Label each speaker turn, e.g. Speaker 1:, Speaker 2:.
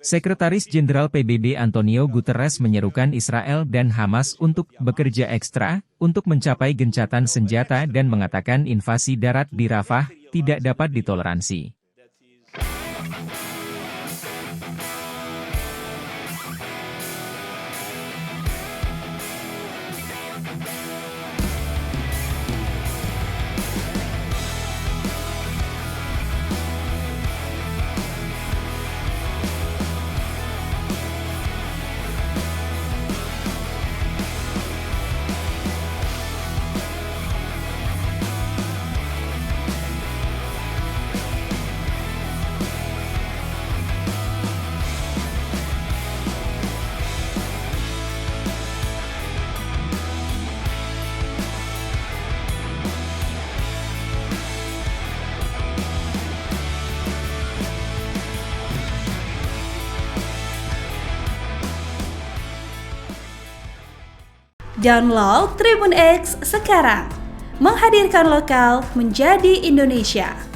Speaker 1: Sekretaris Jenderal PBB Antonio Guterres menyerukan Israel dan Hamas untuk bekerja ekstra untuk mencapai gencatan senjata dan mengatakan invasi darat di Rafah tidak dapat ditoleransi.
Speaker 2: Download Tribun X sekarang, menghadirkan lokal menjadi Indonesia.